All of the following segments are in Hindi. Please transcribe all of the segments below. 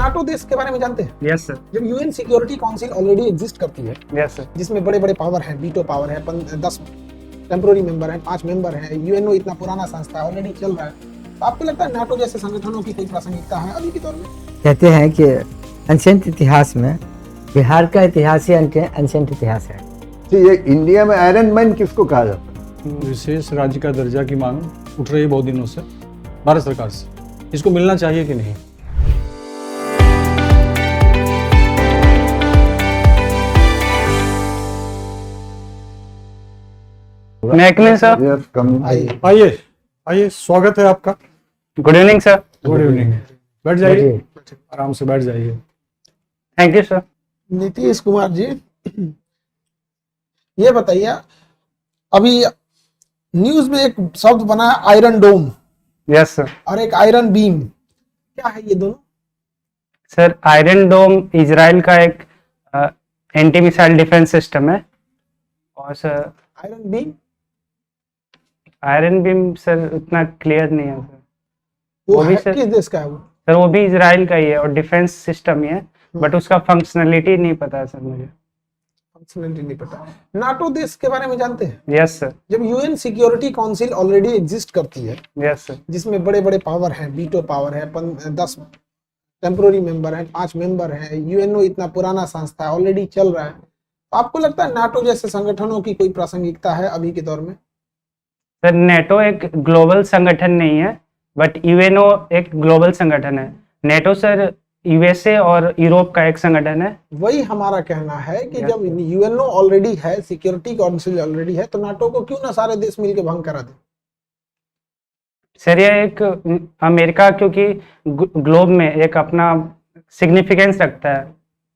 नाटो देश के बारे में जानते हैं? Yes sir. जब UN security council already exist करती है, यस सर। जिसमें बड़े बड़े पावर हैं, वीटो पावर है, 10 टेम्पोररी मेंबर हैं, 5 मेंबर हैं, यूएनओ इतना पुराना संस्था है, ऑलरेडी चल रहा है, तो आपको लगता है नाटो जैसे संगठनों की कोई प्रासंगिकता है अभी के दौर में? कहते हैं कि एंशिएंट इतिहास में बिहार का इतिहास ही एंशिएंट इतिहास है। ये इंडिया में आयरन मैन किसको कहा जाता है? विशेष राज्य का दर्जा की मांग उठ रही है बहुत दिनों से भारत सरकार से, इसको मिलना चाहिए कि नहीं? मैकमिन सर, Yes, come. आइए। आइए आइए, स्वागत है आपका। Good evening sir. Good evening. बैठ जाइए, आराम से बैठ जाइए। Thank you sir. Nitish Kumar ji, ये बताइए, अभी न्यूज में एक शब्द बना है आयरन डोम यस सर। और एक आयरन बीम, क्या है ये दोनों? सर आयरन डोम इजराइल का एक एंटी मिसाइल डिफेंस सिस्टम है, और sir iron beam iron beam sir उतना क्लियर नहीं है सर। वो वो भी है, सर- किस देश का है वो? सर वो भी इजराइल का ही है और डिफेंस सिस्टम ही है, बट उसका फंक्शनलिटी नहीं पता है सर मुझे। फंक्शनलिटी नहीं पता। नाटो देश के बारे में जानते हैं? Yes sir. जब UN security council already exist करती है, यस सर। जिसमें बड़े बड़े पावर हैं, वीटो पावर है, 10 टेम्पोररी मेंबर हैं, 5 मेंबर हैं, यूएनओ इतना पुराना संस्था है, ऑलरेडी चल रहा है, तो आपको लगता है नाटो जैसे संगठनों की कोई प्रासंगिकता है अभी के दौर में? सर नेटो एक ग्लोबल संगठन नहीं है, बट यूएनओ एक ग्लोबल संगठन है। नेटो सर यूएसए और यूरोप का एक संगठन है। वही हमारा कहना है कि Yes. जब यूएनओ ऑलरेडी है, सिक्योरिटी काउंसिल ऑलरेडी है, तो नाटो को क्यों ना सारे देश मिलकर भंग करा दे? सर ये एक अमेरिका क्योंकि ग्लोब में एक अपना सिग्निफिकेंस रखता है,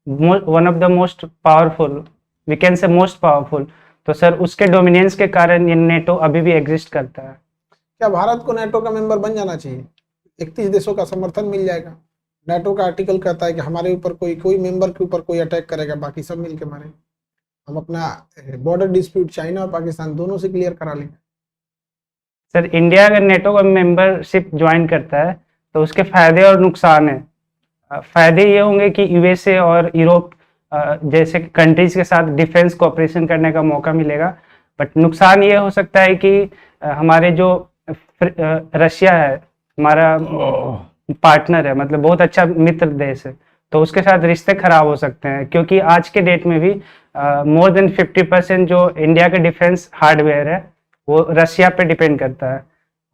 one of the most powerful, we can say most powerful, तो सर उसके डोमिनेंस के कारण ये नेटो अभी भी एग्जिस्ट करता है। क्या भारत को नाटो का मेंबर बन जाना चाहिए? 31 देशों का समर्थन मिल जाएगा। नाटो का आर्टिकल कहता है कि हमारे ऊपर कोई मेंबर के ऊपर कोई अटैक करेगा, बाकी सब मिलके मारे। हम अपना बॉर्डर डिस्प्यूट चाइना और पाकिस्तान दोनों से क्लियर करा लेंगे। सर इंडिया अगर नेटो का मेंबरशिप ज्वाइन करता है तो उसके फायदे और नुकसान है। फायदे ये होंगे कि यूएसए और यूरोप जैसे कंट्रीज के साथ डिफेंस कोऑपरेशन करने का मौका मिलेगा, बट नुकसान ये हो सकता है कि हमारे जो रशिया है, हमारा पार्टनर है, मतलब बहुत अच्छा मित्र देश है, तो उसके साथ रिश्ते खराब हो सकते हैं, क्योंकि आज के डेट में भी मोर देन 50% जो इंडिया के डिफेंस हार्डवेयर है वो रशिया पे डिपेंड करता है।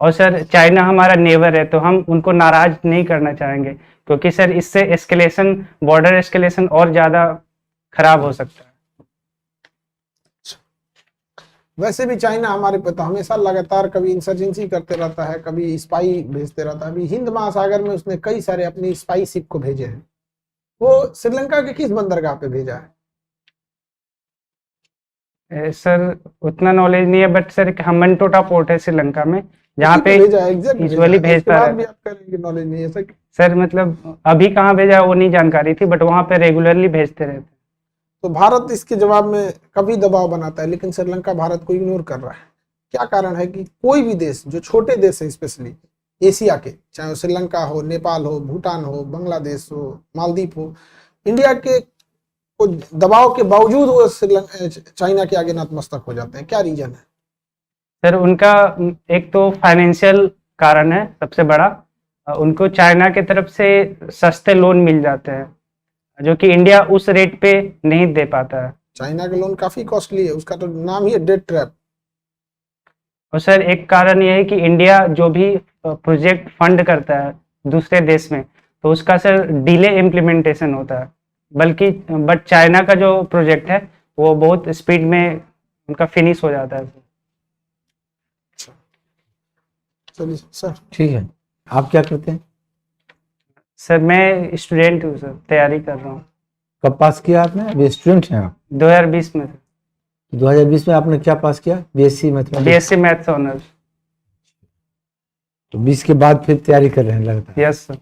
और सर चाइना हमारा नेबर है, तो हम उनको नाराज नहीं करना चाहेंगे, क्योंकि सर इससे एस्केलेशन, बॉर्डर एस्केलेशन और ज्यादा खराब हो सकता है। वैसे भी चाइना हमारे पे तो हमेशा लगातार कभी इंसर्जेंसी करते रहता है, कभी स्पाई भेजते रहता है। अभी हिंद महासागर में उसने कई सारे अपनी स्पाई शिप को भेजे हैं। वो श्रीलंका के किस बंदरगाह पे भेजा है? सर उतना नॉलेज नहीं है, बट सर एक हम्बनटोटा पोर्ट है श्रीलंका में, जहाँ पे भेजा है, एग्जैक्ट usually भेजता है। भी आप करेंगे, नॉलेज नहीं है ऐसा? सर मतलब अभी कहाँ भेजा है वो नहीं जानकारी थी, बट वहाँ पे रेगुलरली भेजते रहते। तो भारत इसके जवाब में कभी दबाव बनाता है, लेकिन श्रीलंका भारत को इग्नोर कर रहा है। क्या कारण है कि कोई भी देश, जो छोटे देश है स्पेशली एशिया के, चाहे वो श्रीलंका हो, नेपाल हो, भूटान हो, बांग्लादेश हो, मालदीव हो, इंडिया के को दबाव के बावजूद वो चाइना के आगे नतमस्तक हो जाते हैं? क्या रीजन है? सर उनका एक तो फाइनेंशियल कारण है सबसे बड़ा, उनको चाइना की तरफ से सस्ते लोन मिल जाते हैं, जो कि इंडिया उस रेट पे नहीं दे पाता है। चाइना का लोन काफी कॉस्टली है, उसका तो नाम ही है डेट ट्रैप। और सर एक कारण यह है कि इंडिया जो भी प्रोजेक्ट फंड करता है दूसरे देश में, तो उसका सर डिले इम्प्लीमेंटेशन होता है, बट चाइना का जो प्रोजेक्ट है वो बहुत स्पीड में उनका फिनिश हो जाता है। चलिए सर। ठीक है, आप क्या करते हैं? सर मैं स्टूडेंट हूँ सर, तैयारी कर रहा हूँ। कब पास किया आपने? अभी स्टूडेंट हैं आप? 2020 में। 2020 में आपने क्या पास किया? BSc mathematics. BSc maths honours. तो 20 के बाद फिर तैयारी कर रहे हैं लगता है। Yes sir.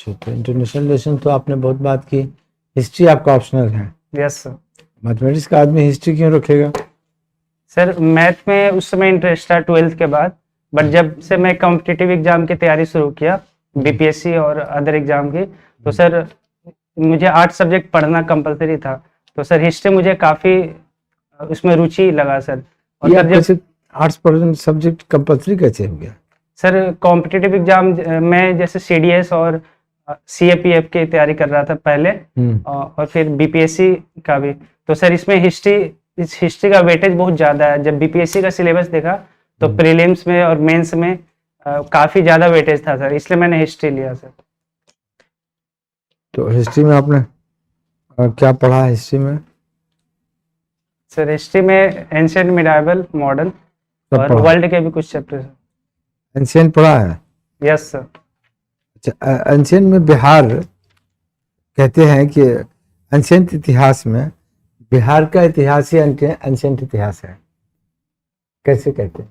तो इंटरनेशनल रिलेशन तो आपने बहुत बात की, हिस्ट्री आपका ऑप्शनल है। Yes sir. मैथमेटिक्स का आदमी हिस्ट्री क्यों रखेगा? सर मैथ में उस समय इंटरेस्ट था 12th के बाद, बट जब से मैं कॉम्पिटिटिव एग्जाम की तैयारी शुरू किया बीपीएससी और अदर एग्जाम की। तो सर मुझे 8 सब्जेक्ट पढ़ना कंपलसरी था, तो सर हिस्ट्री मुझे काफ़ी उसमें रुचि लगा सर। और ये सर आपका जब सिर्फ आर्ट्स सब्जेक्ट कंपलसरी कैसे हो गया? सर कॉम्पिटिटिव एग्जाम में जैसे सीडीएस और सीएपीएफ की तैयारी कर रहा था पहले, और फिर बीपीएससी का भी। तो सर इसमें हिस्ट्री का वेटेज बहुत ज़्यादा है। जब बीपीएससी का सिलेबस देखा तो प्रीलिम्स में और मेंस में काफ़ी ज़्यादा वेटेज था सर, इसलिए मैंने हिस्ट्री लिया सर। तो हिस्ट्री में आपने क्या पढ़ा है हिस्ट्री में? सर हिस्ट्री में एंशिएंट, मिडाइवल, मॉडर्न और पढ़ा? वर्ल्ड के भी कुछ चैप्टर सर। एंशिएंट पढ़ा है? Yes sir. अच्छा, एंशिएंट में बिहार कहते हैं कि एंशिएंट इतिहास में बिहार का इतिहास ही एंशिएंट इतिहास है, कैसे कहते हैं?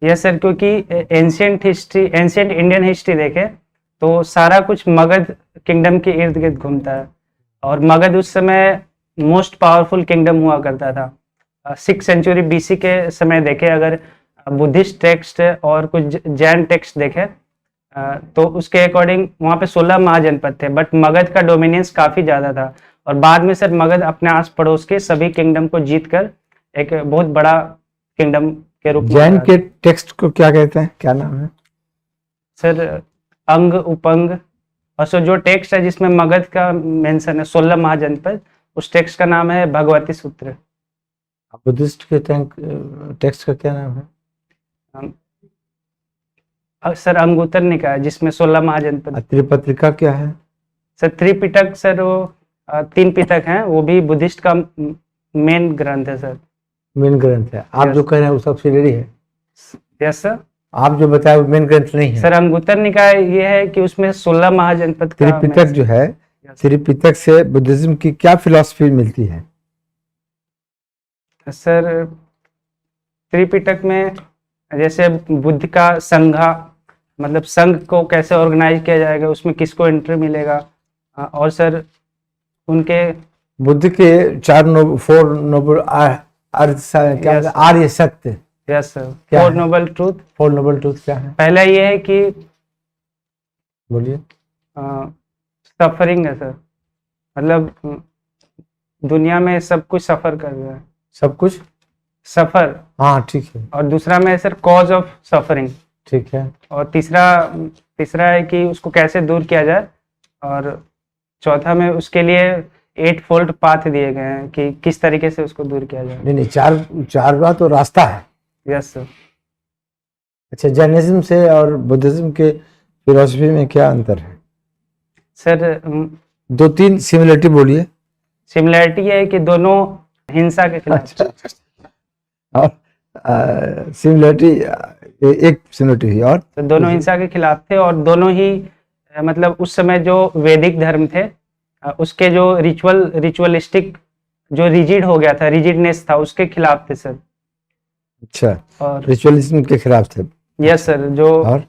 यस सर, क्योंकि एंशिएंट इंडियन हिस्ट्री देखें तो सारा कुछ मगध किंगडम के इर्द गिर्द घूमता है, और मगध उस समय मोस्ट पावरफुल किंगडम हुआ करता था। 6th सेंचुरी बीसी के समय देखें, अगर बुद्धिस्ट टेक्स्ट और कुछ जैन टेक्स्ट देखें तो उसके अकॉर्डिंग वहाँ पे 16 महाजनपद थे, बट मगध का डोमिनेंस काफ़ी ज़्यादा था। और बाद में सर मगध अपने आस पड़ोस के सभी किंगडम को जीतकर एक बहुत बड़ा किंगडम के रूप में जैन के टेक्स्ट को क्या कहते हैं, क्या नाम है सर? अंग, उपंग, और सो जो टेक्स्ट है जिसमें मगध का मेंशन है 16 महाजनपद, उस टेक्स्ट का नाम है भगवती सूत्र। बुद्धिस्ट के टेक्स्ट का क्या नाम है? सर अंगुत्तर निकाय, जिसमें 16 महाजनपद। त्रिपिटका क्या है? सर त्रिपिटक सर वो 3 पिटक हैं, वो भी बुद्धिस्ट का मेन ग्रंथ है सर। मेन ग्रंथ है? आप जो कह रहे हैं वो सब्सिडियरी है? Yes sir. आप जो बताए वो मेन ग्रंथ नहीं है? सर अंगुत्तर निकाय ये है कि उसमें 16 महाजनपद का त्रिपिटक जो है, त्रिपिटक से बुद्धिज्म की क्या फिलॉसफी मिलती है? सर त्रिपिटक में जैसे बुद्ध का संघा, मतलब संघ को कैसे ऑर्गेनाइज किया जाएगा, उसमें किसको एंट्री मिलेगा, और सर उनके बुद्ध के 4 नोबल आर्य सत्य। Yes sir. क्या 4 है? Noble truth. 4 नोबल ट्रूथ क्या है? पहला ये है कि बोलिए। सफरिंग है सर, मतलब दुनिया में सब कुछ सफर कर रहा है, सब कुछ सफर। हाँ ठीक है। और दूसरा में है सर कॉज ऑफ सफरिंग। ठीक है। और तीसरा है कि उसको कैसे दूर किया जाए, और चौथा में उसके लिए 8 फोल्ड पाथ दिए गए हैं कि किस तरीके से उसको दूर किया जाए। नहीं, चार बात तो रास्ता है। Yes sir. अच्छा, जैनिज्म से और बुद्धिज्म के फिलॉसफी में क्या अंतर है? सर 2-3 सिमिलरिटी बोलिए। सिमिलरिटी है कि दोनों हिंसा के खिलाफ। और सिमिलरिटी एक सिमिलरिटी हुई, और तो दोनों हिंसा के खिलाफ थे, और दोनों ही मतलब उस समय जो वैदिक धर्म थे उसके जो रिचुअलिस्टिक जो रिजिड हो गया था, रिजिडनेस था, उसके खिलाफ थे सर। अच्छा, और रिचुअलिज्म के खिलाफ थे। Yes sir.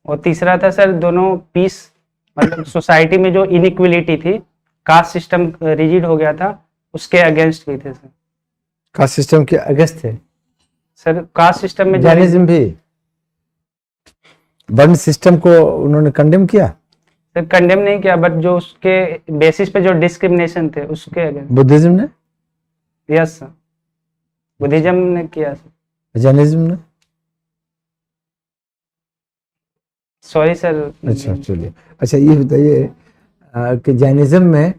और तीसरा था सर दोनों पीस, मतलब सोसाइटी में जो इनइक्वलिटी थी, कास्ट सिस्टम रिजिड हो गया था, उसके अगेंस्ट भी थे सर। कास्ट सिस्टम के अगेंस्ट थे सर? कास्ट सिस्टम में जैनिज्म भी वर्ण सिस्टम को उन्होंने कंडेम किया? सर कंडेम नहीं किया, बट जो उसके बेसिस पे जो डिस्क्रिमिनेशन थे उसके अगेंस्ट। बुद्धिज्म ने? यस सर, बुद्धिज्म ने किया सर। जैनिज्म ने? Sorry sir. अच्छा चलिए। अच्छा ये बताइए कि जैनिज्म में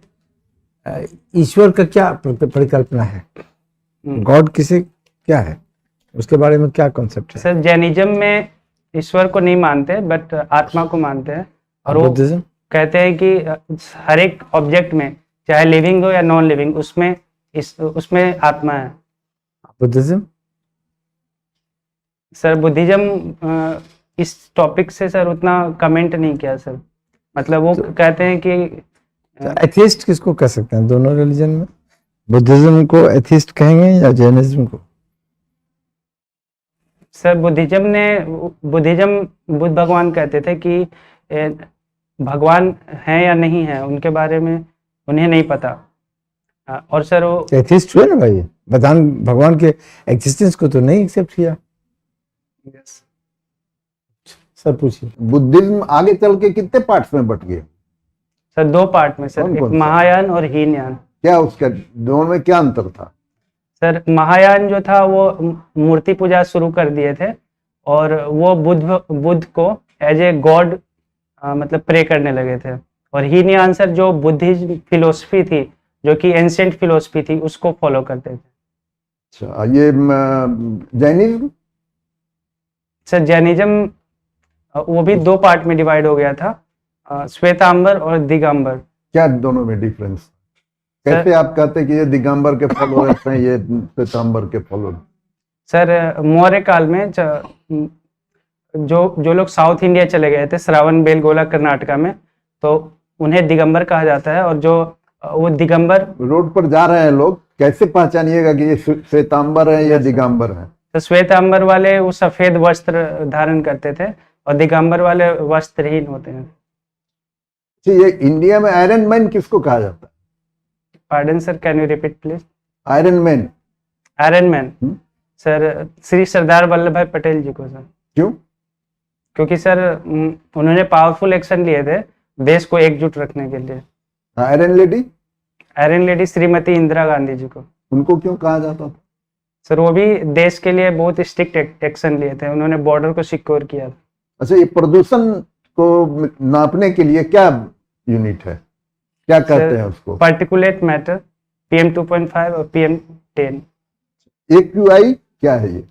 ईश्वर का क्या परिकल्पना है? गॉड किसे क्या है, उसके बारे में क्या कॉन्सेप्ट है? सर जैनिज्म में ईश्वर को नहीं मानते, बट आत्मा को मानते हैं। और वो बुद्धिज्म कहते हैं कि हर एक ऑब्जेक्ट में, चाहे लिविंग हो या नॉन लिविंग, उसमें आत्मा है। बुद्धिज्म? सर बुद्धिज्म इस टॉपिक से सर उतना कमेंट नहीं किया सर, मतलब वो कहते हैं कि एथिस्ट किसको कह सकते हैं दोनों रिलीजन में? बुद्धिज्म को एथिस्ट कहेंगे या जैनिज्म को? सर बुद्धिज्म बुद्ध भगवान कहते थे कि भगवान है या नहीं है उनके बारे में उन्हें नहीं पता। और सर वो एथिस्ट हुए ना भाई, भगवान के एग्जिस्टेंस को तो नहीं एक्सेप्ट किया। सर पूछिए। बुद्धिज्म आगे चल के कितने पार्ट्स में बट गए? सर दो पार्ट में सर, कौन एक कौन सा? महायान और हीनयान। क्या उसका दोनों में क्या अंतर था? सर महायान जो था वो मूर्ति पूजा शुरू कर दिए थे, और वो बुद्ध को एज ए गॉड मतलब प्रे करने लगे थे। और हीनयान सर जो बुद्धिज्म फिलोसफी थी, जो कि एंशिएंट फिलोसफी थी, उसको फॉलो करते थे। अच्छा, ये जैनिज्म? सर जैनिज्म वो भी दो पार्ट में डिवाइड हो गया था, श्वेतांबर और दिगंबर। क्या दोनों में डिफरेंस? कैसे आप कहते हैं कि ये दिगंबर के फॉलोअर्स हैं, ये श्वेतांबर के फॉलोअर्स? सर मौर्य काल में जो लोग साउथ इंडिया चले गए थे, श्रावण बेलगोला कर्नाटका में, तो उन्हें दिगंबर कहा जाता है। और जो वो दिगंबर रोड पर जा रहे हैं लोग, कैसे पहचानिएगा कि ये श्वेतांबर है या दिगंबर है? तो श्वेतांबर वाले वो सफेद वस्त्र धारण करते थे, और दिगंबर वाले वस्त्रहीन होते हैं। तो ये इंडिया में आयरन मैन किसको कहा जाता है? Pardon sir, can you repeat please? Iron man? Iron man sir Shri Sardar Vallabhbhai Patel जी को सर। क्यों? क्योंकि सर उन्होंने पावरफुल एक्शन लिए थे देश को एकजुट रखने के लिए। Iron lady? Iron lady Shrimati Indira Gandhi ji को। उनको क्यों कहा जाता था? सर वो भी देश के लिए बहुत स्ट्रिक्ट एक्शन लिए थे, उन्होंने बॉर्डर को सिक्योर किया था। अच्छा, ये प्रदूषण को नापने के लिए क्या यूनिट है, क्या कहते हैं उसको? पार्टिकुलेट मैटर, PM 2.5 और PM 10। AQI क्या है ये?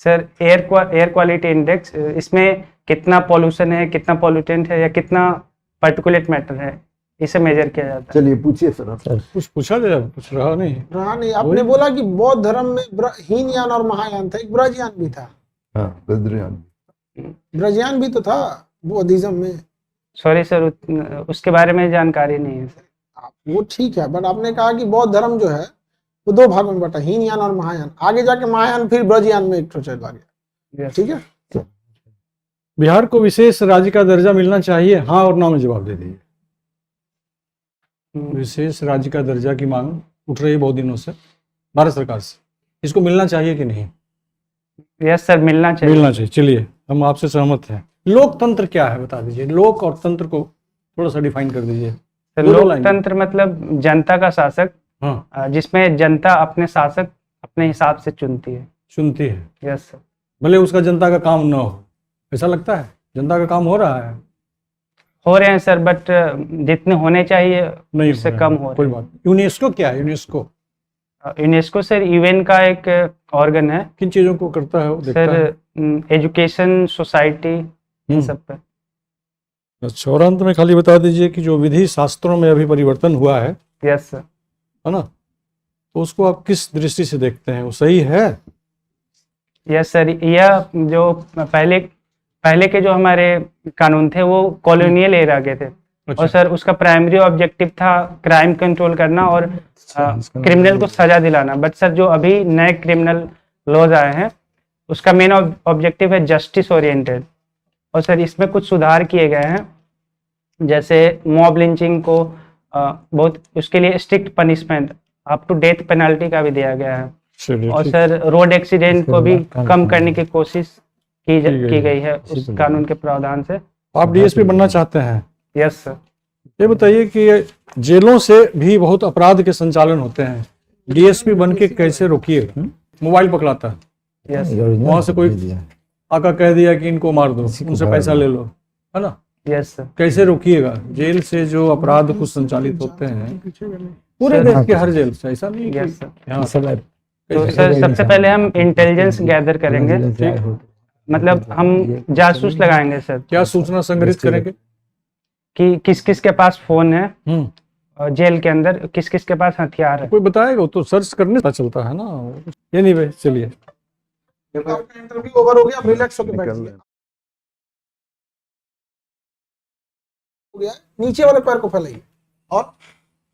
सर एयर क्वालिटी इंडेक्स, इसमें कितना पॉल्यूशन है, कितना पॉल्यूटेंट है, या कितना पार्टिकुलेट मैटर है, इसे मेजर किया जाता है। चलिए पूछिए सर। कुछ पूछा जाए, कुछ रहा नहीं। रहा नहीं। आपने बोला कि बौद्ध धर्म में हीनयान और महायान था, एक ब्रजयान भी था। हाँ, बद्रियान। ब्रजयान भी तो था बौद्धिज्म में। सॉरी सर, उसके बारे में जानकारी नहीं है सर। वो ठीक है, बट आपने कहा कि बौद्ध धर्म जो है वो दो भागों में बटा, हीनयान और महायान। आगे जाके महायान फिर ब्रजयान में एक चला गया। ठीक है, बिहार को विशेष राज्य का दर्जा मिलना चाहिए, हाँ और ना में जवाब दे दीजिए। विशेष राज्य का दर्जा की मांग उठ रही है बहुत दिनों से भारत सरकार से, इसको मिलना चाहिए कि नहीं? यस सर, मिलना चाहिए। मिलना चाहिए। चलिए, हम आपसे सहमत हैं। लोकतंत्र क्या है बता दीजिए, लोक और तंत्र को थोड़ा सा डिफाइन कर दीजिए। सर लोकतंत्र मतलब जनता का शासक, हाँ, जिसमें जनता अपने शासक अपने हिसाब से चुनती है। चुनती है, यस सर। भले उसका जनता का काम न हो। ऐसा लगता है जनता का काम हो रहा है? हो रहे हैं सर, बट जितने होने चाहिए नहीं, उससे कम हो कोई रहे बात। यूनेस्को क्या है? यूनेस्को हैं। यूनेस्को सर यूएन का एक ऑर्गन है किन चीजों को करता है वो देखता है? सर, एजुकेशन, सोसाइटी, इन सब पे। अच्छा, और अंत में खाली बता दीजिए कि जो विधि शास्त्रों में अभी परिवर्तन हुआ है यस सर, ना, तो उसको आप किस दृष्टि से देखते हैं? वो सही है? Yes sir. यह जो पहले के जो हमारे कानून थे वो कॉलोनियल एरा के थे। अच्छा। और सर उसका प्राइमरी ऑब्जेक्टिव था क्राइम कंट्रोल करना और क्रिमिनल को सजा दिलाना। बट सर जो अभी नए क्रिमिनल लॉज आए हैं उसका मेन ऑब्जेक्टिव है जस्टिस ओरिएंटेड। और सर इसमें कुछ सुधार किए गए हैं, जैसे मॉब लिंचिंग को बहुत उसके लिए strict punishment up to death penalty का भी दिया गया है। चलिए, और ठीक। सर रोड एक्सीडेंट को भी इसके कम करने की कोशिश की गई है उस ठीक है। कानून के प्रावधान से। आप डीएसपी बनना चाहते हैं? Yes sir. ये बताइए कि जेलों से भी बहुत अपराध के संचालन होते हैं, डीएसपी बन के कैसे रोकिएगा? मोबाइल पकड़ाता है, यस वहां से कोई आका कह दिया कि इनको मार दो, उनसे पैसा ले लो, है ना? Yes sir. कैसे रोकिएगा? जेल से जो अपराध कुछ संचालित होते हैं पूरे देश के हर जेल से, ऐसा नहीं? Yes sir. यहाँ तो सर सबसे पहले हम इंटेलिजेंस गैदर करेंगे, मतलब हम जासूस लगाएंगे सर क्या सूचना संग्रहित करेंगे? कि किस किस के पास फोन है और जेल के अंदर किस किस के पास हथियार है। कोई बताएगा? वो तो सर्च करने पता चलता है ना। ये नहीं भाई, चलिए। आपका इंटरव्यू ओवर हो गया, रिलैक्स होकर बैठिए। हो गया, नीचे वाले पैर को फैलाइए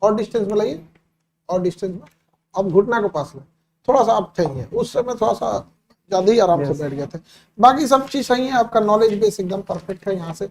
और डिस्टेंस में लाइए, और डिस्टेंस में। अब घुटना को पास लें, थोड़ा सा आप थे, उस समय थोड़ा सा ज्यादा ही आराम से बैठ गए थे। बाकी सब चीज सही है, आपका नॉलेज बेस एकदम परफेक्ट है। यहाँ से